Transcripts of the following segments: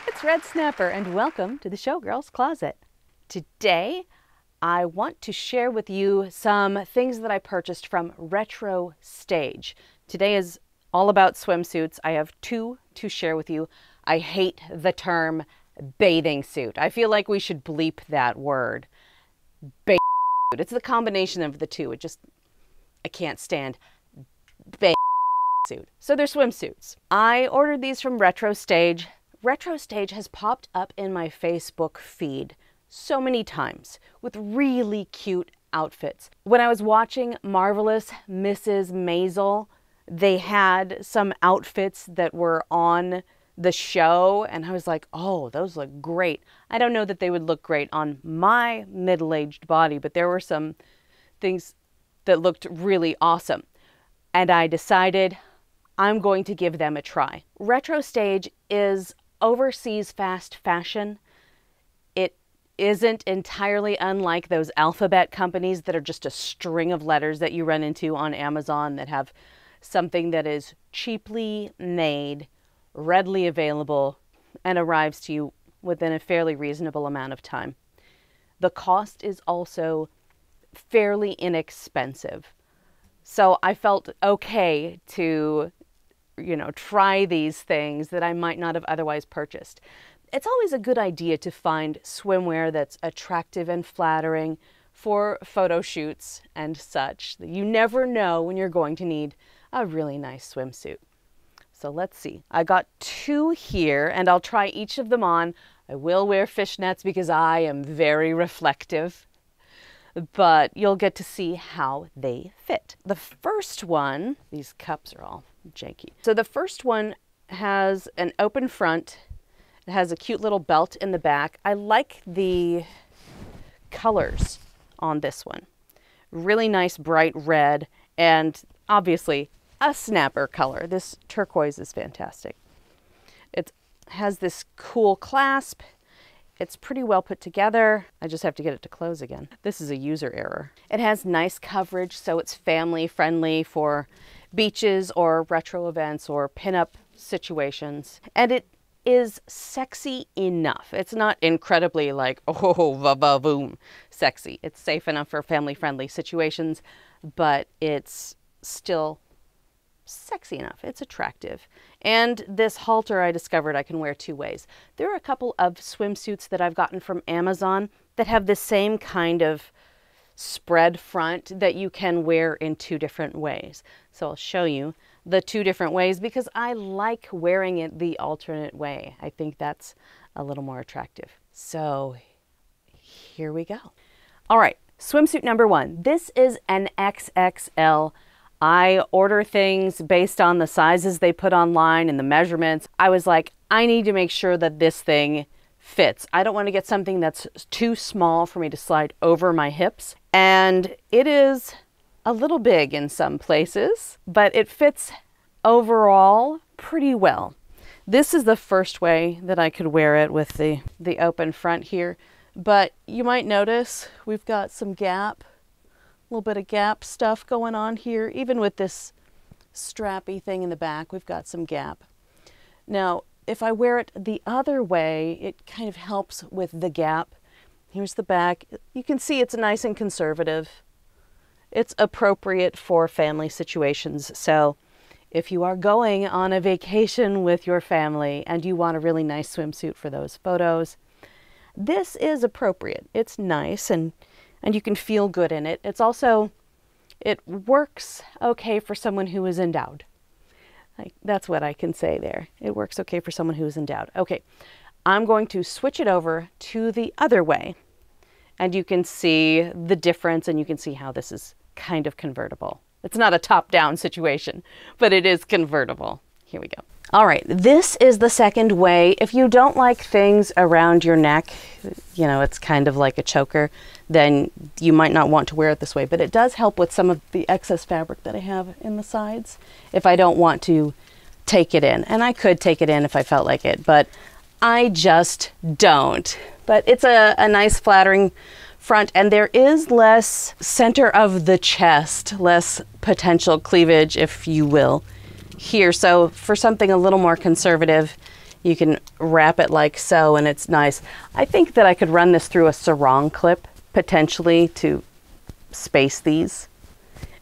it's Red Snapper and welcome to the Showgirl's Closet. Today, I want to share with you some things that I purchased from Retro Stage. Today is all about swimsuits. I have two to share with you. I hate the term bathing suit. I feel like we should bleep that word. Bathing suit. It's the combination of the two. I can't stand bathing suit. So they're swimsuits. I ordered these from Retro Stage. Retro Stage has popped up in my Facebook feed so many times with really cute outfits. When I was watching Marvelous Mrs. Maisel, they had some outfits that were on the show and I was like, oh, those look great. I don't know that they would look great on my middle-aged body, but there were some things that looked really awesome. And I decided I'm going to give them a try. Retro Stage is overseas fast fashion. It isn't entirely unlike those alphabet companies that are just a string of letters that you run into on Amazon that have something that is cheaply made, readily available, and arrives to you within a fairly reasonable amount of time. The cost is also fairly inexpensive. So I felt okay to try these things that I might not have otherwise purchased. It's always a good idea to find swimwear that's attractive and flattering for photo shoots and such. You never know when you're going to need a really nice swimsuit. So let's see. I got two here and I'll try each of them on. I will wear fishnets because I am very reflective, but you'll get to see how they fit. The first one, these cups are all janky. So the first one has an open front. It has a cute little belt in the back. I like the colors on this one. Really nice bright red and obviously a snapper color. This turquoise is fantastic. It has this cool clasp. It's pretty well put together. I just have to get it to close again. This is a user error. It has nice coverage, so it's family friendly for beaches or retro events or pinup situations. And it is sexy enough. It's not incredibly like, oh, va-va-boom sexy. It's safe enough for family friendly situations, but it's still sexy enough. It's attractive. And this halter I discovered I can wear two ways. There are a couple of swimsuits that I've gotten from Amazon that have the same kind of spread front that you can wear in two different ways. So I'll show you the two different ways because I like wearing it the alternate way. I think that's a little more attractive. So here we go. All right, swimsuit number one. This is an XXL. I order things based on the sizes they put online and the measurements. I was like, I need to make sure that this thing fits. I don't want to get something that's too small for me to slide over my hips. And it is a little big in some places, but it fits overall pretty well. This is the first way that I could wear it with the open front here. But you might notice we've got some gap. A little bit of gap stuff going on here. Even with this strappy thing in the back, we've got some gap. Now, if I wear it the other way, it kind of helps with the gap. Here's the back. You can see it's nice and conservative. It's appropriate for family situations. So if you are going on a vacation with your family and you want a really nice swimsuit for those photos, this is appropriate. It's nice and you can feel good in it. It's also, it works okay for someone who is endowed. That's what I can say there. It works okay for someone who is endowed. Okay, I'm going to switch it over to the other way. And you can see the difference and you can see how this is kind of convertible. It's not a top-down situation, but it is convertible. Here we go. All right, this is the second way. If you don't like things around your neck, it's kind of like a choker, then you might not want to wear it this way. But it does help with some of the excess fabric that I have in the sides if I don't want to take it in. And I could take it in if I felt like it, but I just don't. But it's a nice flattering front, and there is less center of the chest, less potential cleavage, if you will, here. So for something a little more conservative, You can wrap it like so, and it's nice. I think that I could run this through a sarong clip, potentially, to space these,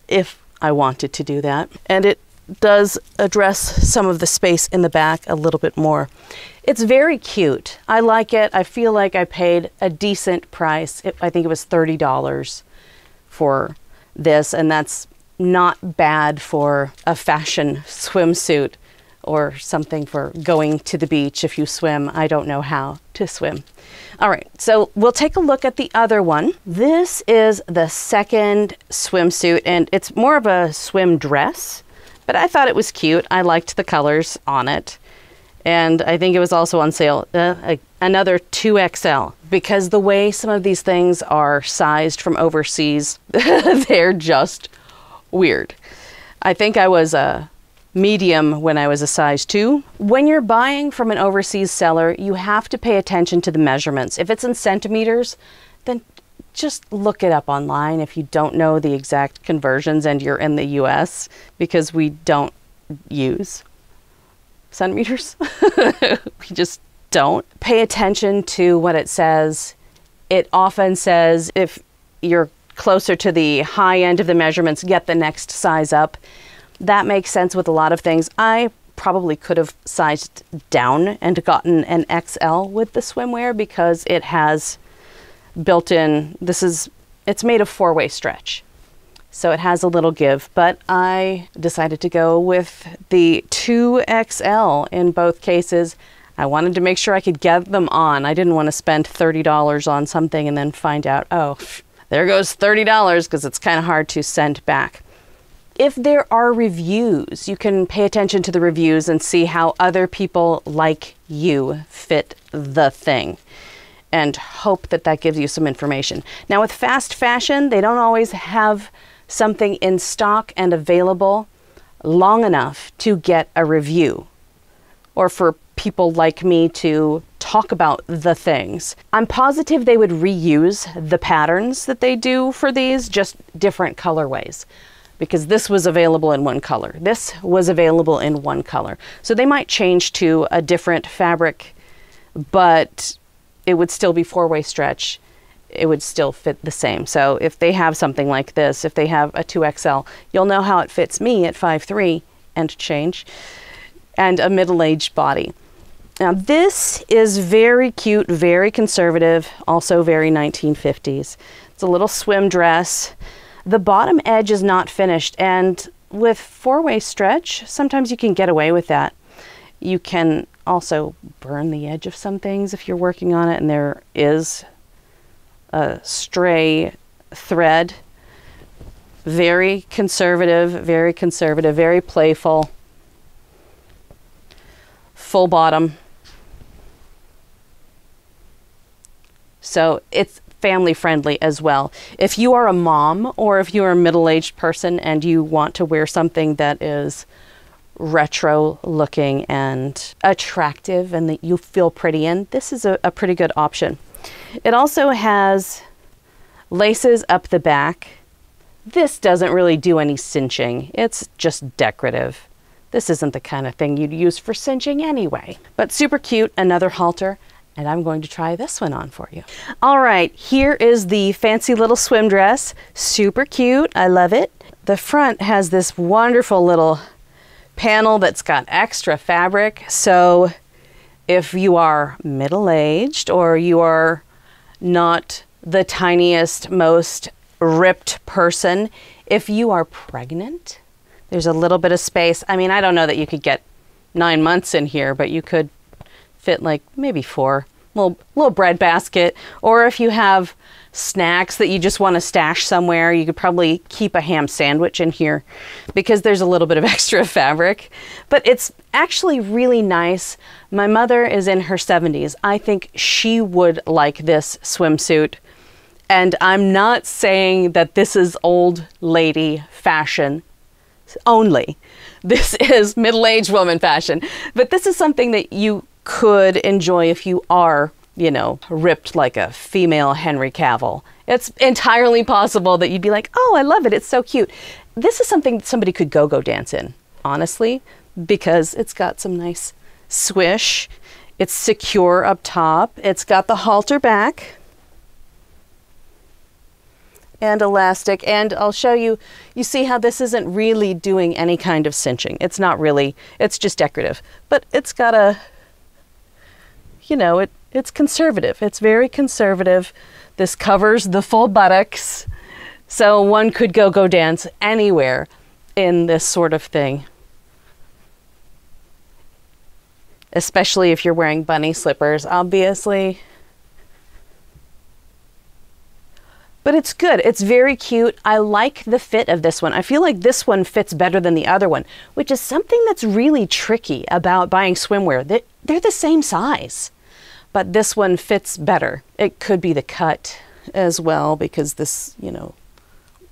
if I wanted to do that. And it does address some of the space in the back a little bit more. It's very cute. I like it. I feel like I paid a decent price. I think it was $30 for this, and that's not bad for a fashion swimsuit or something for going to the beach if you swim. I don't know how to swim. All right, so we'll take a look at the other one. This is the second swimsuit, and it's more of a swim dress, but I thought it was cute. I liked the colors on it, and I think it was also on sale, another 2XL, because the way some of these things are sized from overseas, they're just weird. I think I was a medium when I was a size 2. When you're buying from an overseas seller, you have to pay attention to the measurements. If it's in centimeters, then just look it up online if you don't know the exact conversions and you're in the US, because we don't use centimeters. We just don't. Pay attention to what it says. It often says if you're closer to the high end of the measurements, get the next size up. That makes sense with a lot of things. I probably could have sized down and gotten an XL with the swimwear because it has built-in, it's made of 4-way stretch. So it has a little give, but I decided to go with the 2XL in both cases. I wanted to make sure I could get them on. I didn't want to spend $30 on something and then find out, oh, there goes $30, because it's kind of hard to send back. If there are reviews, you can pay attention to the reviews and see how other people like you fit the thing, and hope that that gives you some information. Now with fast fashion, they don't always have something in stock and available long enough to get a review, or for people like me to talk about the things. I'm positive they would reuse the patterns that they do for these, just different colorways, because this was available in one color. This was available in one color. So they might change to a different fabric, but it would still be 4-way stretch. It would still fit the same. So if they have something like this, if they have a 2XL, you'll know how it fits me at 5'3" and change, and a middle-aged body. Now this is very cute, very conservative, also very 1950s. It's a little swim dress. The bottom edge is not finished, and with 4-way stretch, sometimes you can get away with that. You can also burn the edge of some things if you're working on it, and there is a stray thread. Very conservative, very playful. Full bottom. So it's family friendly as well. If you are a mom, or if you're a middle-aged person and you want to wear something that is retro looking and attractive and that you feel pretty in, this is a pretty good option. It also has laces up the back. This doesn't really do any cinching. It's just decorative. This isn't the kind of thing you'd use for cinching anyway. But super cute, another halter. And I'm going to try this one on for you. All right, here is the fancy little swim dress. Super cute, I love it. The front has this wonderful little panel that's got extra fabric. So if you are middle-aged, or you are not the tiniest, most ripped person, if you are pregnant, there's a little bit of space. I mean, I don't know that you could get 9 months in here, but you could fit like maybe 4, little bread basket. Or if you have snacks that you just want to stash somewhere, you could probably keep a ham sandwich in here, because there's a little bit of extra fabric. But it's actually really nice. My mother is in her 70s. I think she would like this swimsuit. And I'm not saying that this is old lady fashion only. This is middle-aged woman fashion. But this is something that you could enjoy if you are, you know, ripped like a female Henry Cavill. It's entirely possible that you'd be like, oh, I love it, it's so cute. This is something that somebody could go dance in, honestly, because it's got some nice swish. It's secure up top. It's got the halter back and elastic. And I'll show you, you see how this isn't really doing any kind of cinching. It's not really, it's just decorative. But it's got a, you know, it's conservative. It's very conservative. This covers the full buttocks. So one could go dance anywhere in this sort of thing. Especially if you're wearing bunny slippers, obviously. But it's good. It's very cute. I like the fit of this one. I feel like this one fits better than the other one, which is something that's really tricky about buying swimwear. They're the same size, but this one fits better. It could be the cut as well, because this, you know,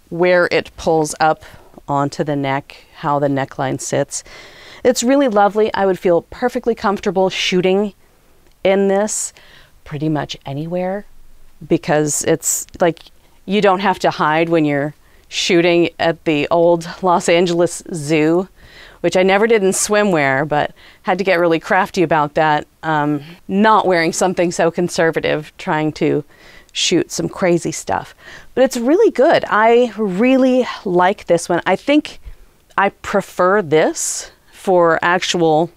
where it pulls up onto the neck, how the neckline sits. It's really lovely. I would feel perfectly comfortable shooting in this pretty much anywhere, because it's like you don't have to hide when you're shooting at the old Los Angeles Zoo, which I never did in swimwear, but had to get really crafty about that. Not wearing something so conservative, trying to shoot some crazy stuff. But it's really good. I really like this one. I think I prefer this for actual,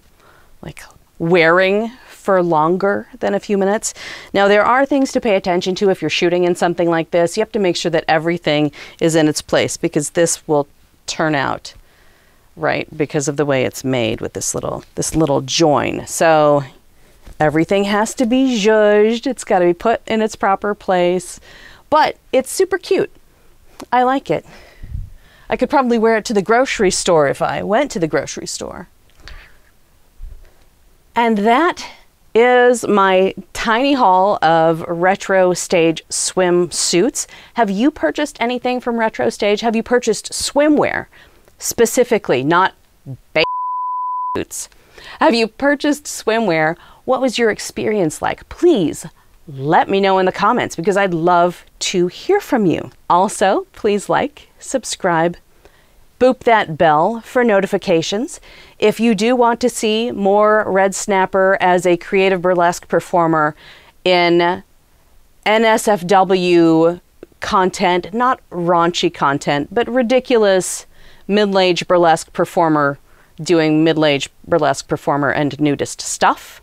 like, wearing for longer than a few minutes. Now, there are things to pay attention to if you're shooting in something like this. You have to make sure that everything is in its place, because this will turn out right because of the way it's made with this little join. So everything has to be zhuzhed. It's got to be put in its proper place, but it's super cute. I like it. I could probably wear it to the grocery store if I went to the grocery store. And that is my tiny haul of Retro Stage swimsuits. Have you purchased anything from Retro Stage? Have you purchased swimwear specifically, not suits? Have you purchased swimwear? What was your experience like? Please let me know in the comments, because I'd love to hear from you. Also, please like, subscribe, boop that bell for notifications. If you do want to see more Red Snapper as a creative burlesque performer in NSFW content, not raunchy content, but ridiculous middle-aged burlesque performer doing middle-aged burlesque performer and nudist stuff,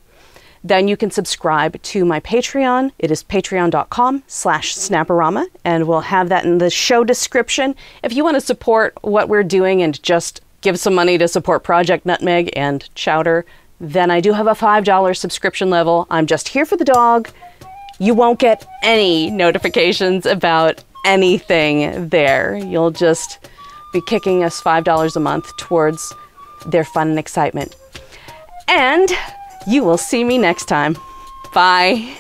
then you can subscribe to my Patreon. It is patreon.com/snapperama, and we'll have that in the show description. If you want to support what we're doing and just give some money to support Project Nutmeg and Chowder, then I do have a $5 subscription level. I'm just here for the dog. You won't get any notifications about anything there. You'll just be kicking us $5 a month towards their fun and excitement. And you will see me next time. Bye.